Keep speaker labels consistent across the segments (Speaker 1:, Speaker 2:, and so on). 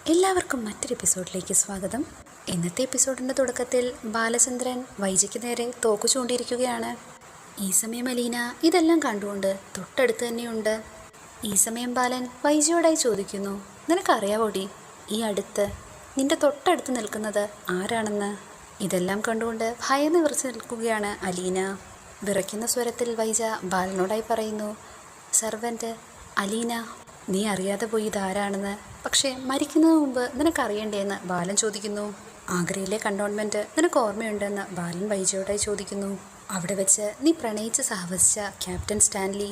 Speaker 1: എല്ലാവർക്കും മറ്റൊരു എപ്പിസോഡിലേക്ക് സ്വാഗതം. ഇന്നത്തെ എപ്പിസോഡിൻ്റെ തുടക്കത്തിൽ ബാലചന്ദ്രൻ വൈജിക്ക് നേരെ തോക്കു ചൂണ്ടിയിരിക്കുകയാണ്. ഈ സമയം അലീന ഇതെല്ലാം കണ്ടുകൊണ്ട് തൊട്ടടുത്ത് തന്നെയുണ്ട്. ഈ സമയം ബാലൻ വൈജിയോടായി ചോദിക്കുന്നു, നിനക്കറിയാവോടി ഈ അടുത്ത് നിന്റെ തൊട്ടടുത്ത് നിൽക്കുന്നത് ആരാണെന്ന്? ഇതെല്ലാം കണ്ടുകൊണ്ട് ഭയന്ന് വിറച്ച് നിൽക്കുകയാണ് അലീന. വിറയ്ക്കുന്ന സ്വരത്തിൽ വൈജ ബാലനോടായി പറയുന്നു, സർവൻ്റ് അലീന, നീ അറിയാതെ പോയി ഇതാരാണെന്ന്. പക്ഷേ മരിക്കുന്നതിന് മുമ്പ് നിനക്കറിയണ്ടേന്ന് ബാലൻ ചോദിക്കുന്നു. ആഗ്രയിലെ കണ്ടോൺമെൻറ്റ് നിനക്ക് ഓർമ്മയുണ്ടെന്ന് ബാലൻ വൈജയോടായി ചോദിക്കുന്നു. അവിടെ വെച്ച് നീ പ്രണയിച്ച് സഹവസിച്ച ക്യാപ്റ്റൻ സ്റ്റാൻലി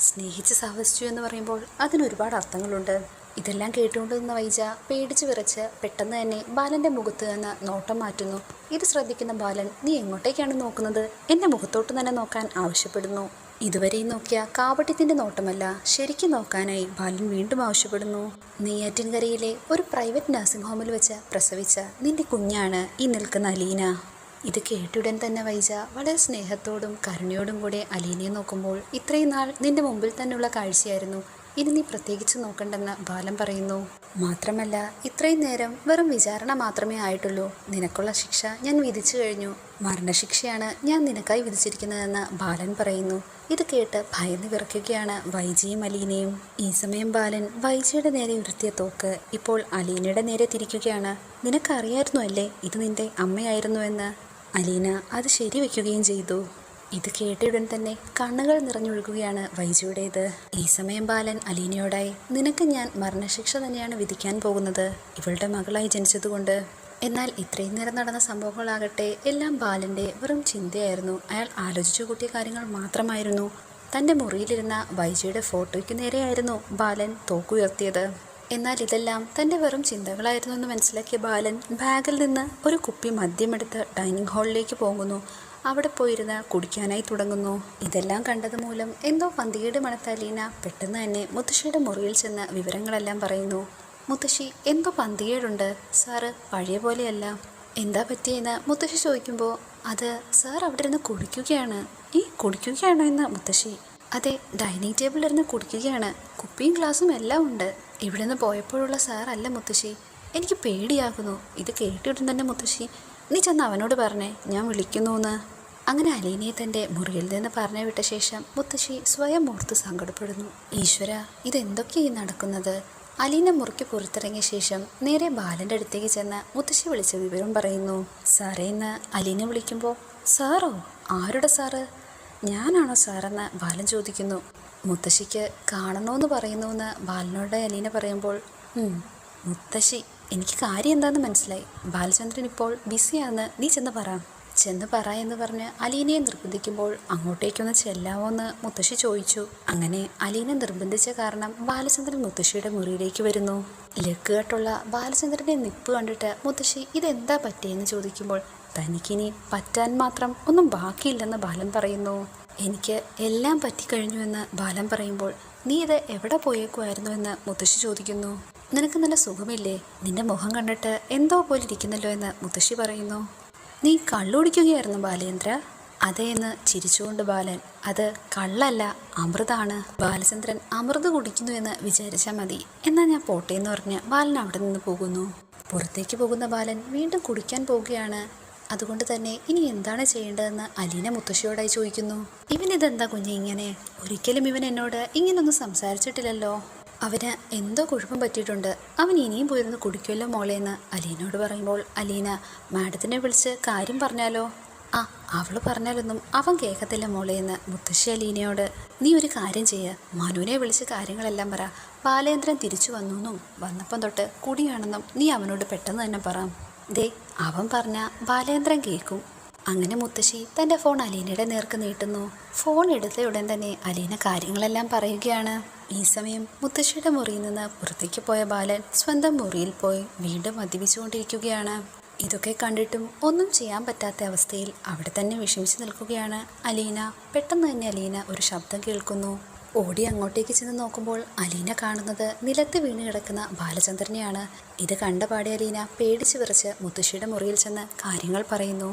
Speaker 1: സ്നേഹിച്ച് സഹവസിച്ചു എന്ന് പറയുമ്പോൾ അതിനൊരുപാട് അർത്ഥങ്ങളുണ്ട്. ഇതെല്ലാം കേട്ടുകൊണ്ട് നിന്ന വൈജ പേടിച്ച് വിറച്ച് പെട്ടെന്ന് തന്നെ ബാലൻ്റെ മുഖത്ത് നിന്ന് നോട്ടം മാറ്റുന്നു. ഇത് ശ്രദ്ധിക്കുന്ന ബാലൻ, നീ എങ്ങോട്ടേക്കാണ് നോക്കുന്നത്? എൻ്റെ മുഖത്തോട്ട് തന്നെ നോക്കാൻ ആവശ്യപ്പെടുന്നു. ഇതുവരെയും നോക്കിയ കാപട്യത്തിൻ്റെ നോട്ടമല്ല, ശരിക്കും നോക്കാനായി ബാലൻ വീണ്ടും ആവശ്യപ്പെടുന്നു. നെയ്യാറ്റിൻകരയിലെ ഒരു പ്രൈവറ്റ് നഴ്സിംഗ് ഹോമിൽ വെച്ച് പ്രസവിച്ച നിന്റെ കുഞ്ഞാണ് ഈ നിൽക്കുന്ന അലീന. ഇത് കേട്ടുടൻ തന്നെ വൈജ വളരെ സ്നേഹത്തോടും കരുണയോടും കൂടെ അലീനയെ നോക്കുമ്പോൾ, ഇത്രയും നാൾ നിന്റെ മുമ്പിൽ തന്നെയുള്ള കാഴ്ചയായിരുന്നു, ഇനി നീ പ്രത്യേകിച്ച് നോക്കണ്ടെന്ന് ബാലൻ പറയുന്നു. മാത്രമല്ല ഇത്രയും നേരം വെറും വിചാരണ മാത്രമേ ആയിട്ടുള്ളൂ. നിനക്കുള്ള ശിക്ഷ ഞാൻ വിധിച്ചു കഴിഞ്ഞു. മരണശിക്ഷയാണ് ഞാൻ നിനക്കായി വിധിച്ചിരിക്കുന്നതെന്ന് ബാലൻ പറയുന്നു. ഇത് കേട്ട് ഭയന്ന് വിറയ്ക്കുകയാണ് വൈജിയും അലീനയും. ഈ സമയം ബാലൻ വൈജിയുടെ നേരെ ഉയർത്തിയ തോക്ക് ഇപ്പോൾ അലീനയുടെ നേരെ തിരിക്കുകയാണ്. നിനക്കറിയായിരുന്നു അല്ലേ ഇത് നിന്റെ അമ്മയായിരുന്നു എന്ന്? അലീന അത് ശരിവെക്കുകയും ചെയ്തു. ഇത് കേട്ടയുടൻ തന്നെ കണ്ണുകൾ നിറഞ്ഞൊഴുകുകയാണ് വൈജിയുടേത്. ഈ സമയം ബാലൻ അലീനയോടായി, നിനക്ക് ഞാൻ മരണശിക്ഷ തന്നെയാണ് വിധിക്കാൻ പോകുന്നത്, ഇവളുടെ മകളായി ജനിച്ചതുകൊണ്ട്. എന്നാൽ ഇത്രയും നേരം നടന്ന സംഭവങ്ങളാകട്ടെ എല്ലാം ബാലൻ്റെ വെറും ചിന്തയായിരുന്നു. അയാൾ ആലോചിച്ചു കൂട്ടിയ കാര്യങ്ങൾ മാത്രമായിരുന്നു. തൻ്റെ മുറിയിലിരുന്ന വൈജിയുടെ ഫോട്ടോയ്ക്ക് നേരെയായിരുന്നു ബാലൻ തോക്കുയർത്തിയത്. എന്നാൽ ഇതെല്ലാം തൻ്റെ വെറും ചിന്തകളായിരുന്നു എന്ന് മനസ്സിലാക്കിയ ബാലൻ ബാഗിൽ നിന്ന് ഒരു കുപ്പി മദ്യമെടുത്ത് ഡൈനിങ് ഹാളിലേക്ക് പോകുന്നു. അവിടെ പോയിരുന്ന് കുടിക്കാനായി തുടങ്ങുന്നു. ഇതെല്ലാം കണ്ടത് മൂലം എന്തോ പന്തികേട് മണത്ത അലീന പെട്ടെന്ന് തന്നെ മുത്തശ്ശിയുടെ മുറിയിൽ ചെന്ന് വിവരങ്ങളെല്ലാം പറയുന്നു. മുത്തശ്ശി, എന്തോ പന്തികേടുണ്ട് സാറ്, പഴയ പോലെയല്ല. എന്താ പറ്റിയെന്ന് മുത്തശ്ശി ചോദിക്കുമ്പോൾ, അത് സാർ അവിടെ ഇരുന്ന് കുടിക്കുകയാണ്. ഈ കുടിക്കുകയാണോ എന്ന് മുത്തശ്ശി? അതെ, ഡൈനിങ് ടേബിളിലിരുന്ന് കുടിക്കുകയാണ്. കുപ്പിയും ഗ്ലാസും എല്ലാം ഉണ്ട്. ഇവിടെ നിന്ന് പോയപ്പോഴുള്ള സാറല്ല മുത്തശ്ശി. എനിക്ക് പേടിയാകുന്നു. ഇത് കേട്ടിട്ടും തന്നെ മുത്തശ്ശി, നീ ചെന്ന് അവനോട് പറഞ്ഞേ ഞാൻ വിളിക്കുന്നുവെന്ന്. അങ്ങനെ അലീനയെ തൻ്റെ മുറിയിൽ നിന്ന് പറഞ്ഞു വിട്ട ശേഷം മുത്തശ്ശി സ്വയം ഓർത്ത് സങ്കടപ്പെടുന്നു. ഈശ്വര, ഇതെന്തൊക്കെയാണ് നടക്കുന്നത്? അലീന മുറിക്ക് പുറത്തിറങ്ങിയ ശേഷം നേരെ ബാലൻ്റെ അടുത്തേക്ക് ചെന്ന് മുത്തശ്ശി വിളിച്ച വിവരം പറയുന്നു. സാറേ എന്ന് അലീന വിളിക്കുമ്പോൾ, സാറോ? ആരുടെ സാറ്? ഞാനാണോ സാറെന്ന് ബാലൻ ചോദിക്കുന്നു. മുത്തശ്ശിക്ക് കാണണമെന്ന് പറയുന്നുവെന്ന് ബാലനോട് അലീന പറയുമ്പോൾ, മുത്തശ്ശി, എനിക്ക് കാര്യം എന്താണെന്ന് മനസ്സിലായി. ബാലചന്ദ്രൻ ഇപ്പോൾ ബിസിയാണെന്ന് നീ ചെന്ന് പറ എന്ന് പറഞ്ഞ് അലീനയെ നിർബന്ധിക്കുമ്പോൾ, അങ്ങോട്ടേക്കൊന്ന് ചെല്ലാമോ എന്ന് മുത്തശ്ശി ചോദിച്ചു. അങ്ങനെ അലീന നിർബന്ധിച്ച കാരണം ബാലചന്ദ്രൻ മുത്തശ്ശിയുടെ മുറിയിലേക്ക് വരുന്നു. ലക്കുകെട്ടുള്ള ബാലചന്ദ്രൻ്റെ നിപ്പ് കണ്ടിട്ട് മുത്തശ്ശി ഇതെന്താ പറ്റിയെന്ന് ചോദിക്കുമ്പോൾ, തനിക്കിനി പറ്റാൻ മാത്രം ഒന്നും ബാക്കിയില്ലെന്ന് ബാലൻ പറയുന്നു. എനിക്ക് എല്ലാം പറ്റിക്കഴിഞ്ഞുവെന്ന് ബാലൻ പറയുമ്പോൾ, നീ ഇത് എവിടെ പോയേക്കുമായിരുന്നു എന്ന് മുത്തശ്ശി ചോദിക്കുന്നു. നിനക്ക് നല്ല സുഖമില്ലേ? നിന്റെ മുഖം കണ്ടിട്ട് എന്തോ പോലെ ഇരിക്കുന്നല്ലോ എന്ന് മുത്തശ്ശി പറയുന്നു. നീ കള്ളുടിക്കുകയായിരുന്നു ബാലേന്ദ്ര? അതേ എന്ന് ചിരിച്ചുകൊണ്ട് ബാലൻ, അത് കള്ളല്ല, അമൃതാണ്. ബാലചന്ദ്രൻ അമൃത് കുടിക്കുന്നു എന്ന് വിചാരിച്ചാൽ മതി. എന്നാൽ ഞാൻ പോട്ടെ എന്ന് പറഞ്ഞ് ബാലൻ അവിടെ നിന്ന് പോകുന്നു. പുറത്തേക്ക് പോകുന്ന ബാലൻ വീണ്ടും കുടിക്കാൻ പോവുകയാണ്. അതുകൊണ്ട് തന്നെ ഇനി എന്താണ് ചെയ്യേണ്ടതെന്ന് അലീന മുത്തശ്ശിയോടായി ചോദിക്കുന്നു. ഇവനിതെന്താ കുഞ്ഞെ ഇങ്ങനെ? ഒരിക്കലും ഇവൻ എന്നോട് ഇങ്ങനൊന്നും സംസാരിച്ചിട്ടില്ലല്ലോ. അവന് എന്തോ കുഴപ്പം പറ്റിയിട്ടുണ്ട്. അവൻ ഇനിയും പോയിരുന്ന് കുടിക്കുമല്ലോ മോളെ എന്ന് അലീനയോട് പറയുമ്പോൾ, അലീന, മാഡത്തിനെ വിളിച്ച് കാര്യം പറഞ്ഞാലോ? അവൾ പറഞ്ഞാലൊന്നും അവൻ കേൾക്കത്തില്ല മോളെ എന്ന് മുത്തശ്ശി അലീനയോട്. നീ ഒരു കാര്യം ചെയ്യുക, മനുവിനെ വിളിച്ച് കാര്യങ്ങളെല്ലാം പറ. ബാലേന്ദ്രൻ തിരിച്ചു വന്നെന്നും വന്നപ്പം തൊട്ട് കുടിയാണെന്നും നീ അവനോട് പെട്ടെന്ന് തന്നെ പറ. ദേ, അവൻ പറഞ്ഞ ബാലേന്ദ്രൻ കേൾക്കും. അങ്ങനെ മുത്തശ്ശി തൻ്റെ ഫോൺ അലീനയുടെ നേർക്ക് നീട്ടുന്നു. ഫോൺ എടുത്ത ഉടൻ തന്നെ അലീന കാര്യങ്ങളെല്ലാം പറയുകയാണ്. ഈ സമയം മുത്തശ്ശിയുടെ മുറിയിൽ നിന്ന് പുറത്തേക്ക് പോയ ബാലൻ സ്വന്തം മുറിയിൽ പോയി വീണ്ടും മദ്യപിച്ചുകൊണ്ടിരിക്കുകയാണ്. ഇതൊക്കെ കണ്ടിട്ടും ഒന്നും ചെയ്യാൻ പറ്റാത്ത അവസ്ഥയിൽ അവിടെ തന്നെ വിഷമിച്ച് നിൽക്കുകയാണ് അലീന. പെട്ടെന്ന് തന്നെ അലീന ഒരു ശബ്ദം കേൾക്കുന്നു. ഓടി അങ്ങോട്ടേക്ക് ചെന്ന് നോക്കുമ്പോൾ അലീന കാണുന്നത് നിലത്ത് വീണ് കിടക്കുന്ന ബാലചന്ദ്രനെയാണ്. ഇത് കണ്ട പാടി അലീന പേടിച്ച് വിറച്ച് മുത്തശ്ശിയുടെ മുറിയിൽ ചെന്ന് കാര്യങ്ങൾ പറയുന്നു.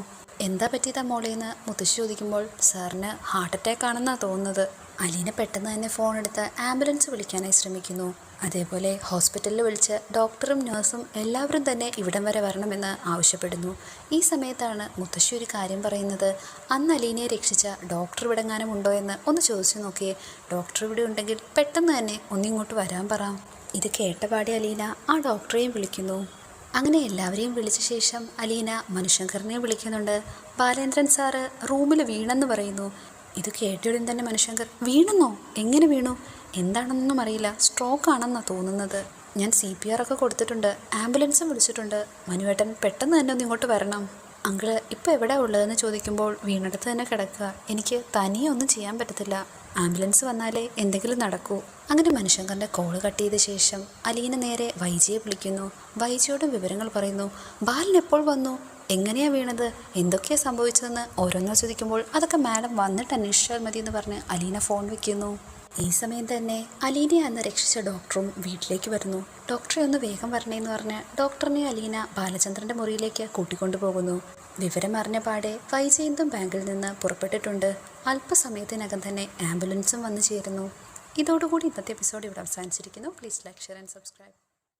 Speaker 1: എന്താ പറ്റിയതാ മോളേന്ന് മുത്തശ്ശി ചോദിക്കുമ്പോൾ, സാറിന് ഹാർട്ട് അറ്റാക്ക് ആണെന്നാണ് തോന്നുന്നത്. അലീന പെട്ടെന്ന് തന്നെ ഫോൺ എടുത്ത് ആംബുലൻസ് വിളിക്കാനായി ശ്രമിക്കുന്നു. അതേപോലെ ഹോസ്പിറ്റലിൽ വിളിച്ച് ഡോക്ടറും നഴ്സും എല്ലാവരും തന്നെ ഇവിടം വരെ വരണമെന്ന് ആവശ്യപ്പെടുന്നു. ഈ സമയത്താണ് മുത്തശ്ശി ഒരു കാര്യം പറയുന്നത്. അന്ന് അലീനയെ രക്ഷിച്ച ഡോക്ടർ ഇവിടെങ്ങാനും ഉണ്ടോ എന്ന് ഒന്ന് ചോദിച്ചു നോക്കിയേ. ഡോക്ടർ ഇവിടെ ഉണ്ടെങ്കിൽ പെട്ടെന്ന് തന്നെ ഒന്നിങ്ങോട്ട് വരാൻ പറ. ഇത് കേട്ടപാടി അലീന ആ ഡോക്ടറെയും വിളിക്കുന്നു. അങ്ങനെ എല്ലാവരെയും വിളിച്ച ശേഷം അലീന മനുശങ്കറിനെ വിളിക്കുന്നുണ്ട്. ബാലേന്ദ്രൻ സാറ് റൂമിൽ വീണെന്ന് പറയുന്നു. ഇത് കേട്ടയുടൻ തന്നെ മനുശങ്കർ, വീണെന്നോ? എങ്ങനെ വീണു? എന്താണെന്നൊന്നും അറിയില്ല, സ്ട്രോക്ക് ആണെന്നാണ് തോന്നുന്നത്. ഞാൻ CPR ഒക്കെ കൊടുത്തിട്ടുണ്ട്, ആംബുലൻസും വിളിച്ചിട്ടുണ്ട്. മനുവേട്ടൻ പെട്ടെന്ന് തന്നെ ഒന്ന് ഇങ്ങോട്ട് വരണം. അങ്കിള് ഇപ്പോൾ എവിടെ ഉള്ളതെന്ന് ചോദിക്കുമ്പോൾ വീണെടുത്ത് തന്നെ കിടക്കുക. എനിക്ക് തനിയെ ഒന്നും ചെയ്യാൻ പറ്റത്തില്ല, ആംബുലൻസ് വന്നാലേ എന്തെങ്കിലും നടക്കൂ. അങ്ങനെ മനുശങ്കറിൻ്റെ കോള് കട്ട് ചെയ്ത ശേഷം അലീന നേരെ വൈജിയെ വിളിക്കുന്നു. വൈജിയോടും വിവരങ്ങൾ പറയുന്നു. ബാലൻ എപ്പോൾ വന്നു? എങ്ങനെയാണ് വീണത്? എന്തൊക്കെയാണ് സംഭവിച്ചതെന്ന് ഓരോന്നോ ചോദിക്കുമ്പോൾ അതൊക്കെ മാഡം വന്നിട്ട് അന്വേഷിച്ചാൽ മതി എന്ന് പറഞ്ഞ് അലീന ഫോൺ വയ്ക്കുന്നു. ഈ സമയം തന്നെ അലീനയെ അന്ന് രക്ഷിച്ച ഡോക്ടറും വീട്ടിലേക്ക് വരുന്നു. ഡോക്ടറെ ഒന്ന് വേഗം വരണേന്ന് പറഞ്ഞ് ഡോക്ടറിനെ അലീന ബാലചന്ദ്രൻ്റെ മുറിയിലേക്ക് കൂട്ടിക്കൊണ്ടുപോകുന്നു. വിവരം അറിഞ്ഞ പാടെ വൈജയന്തും ബാങ്കിൽ നിന്ന് പുറപ്പെട്ടിട്ടുണ്ട്. അല്പസമയത്തിനകം തന്നെ ആംബുലൻസും വന്നു ചേരുന്നു. ഇതോടുകൂടി ഇന്നത്തെ എപ്പിസോഡ് ഇവിടെ അവസാനിച്ചിരിക്കുന്നു. Please like, share and subscribe.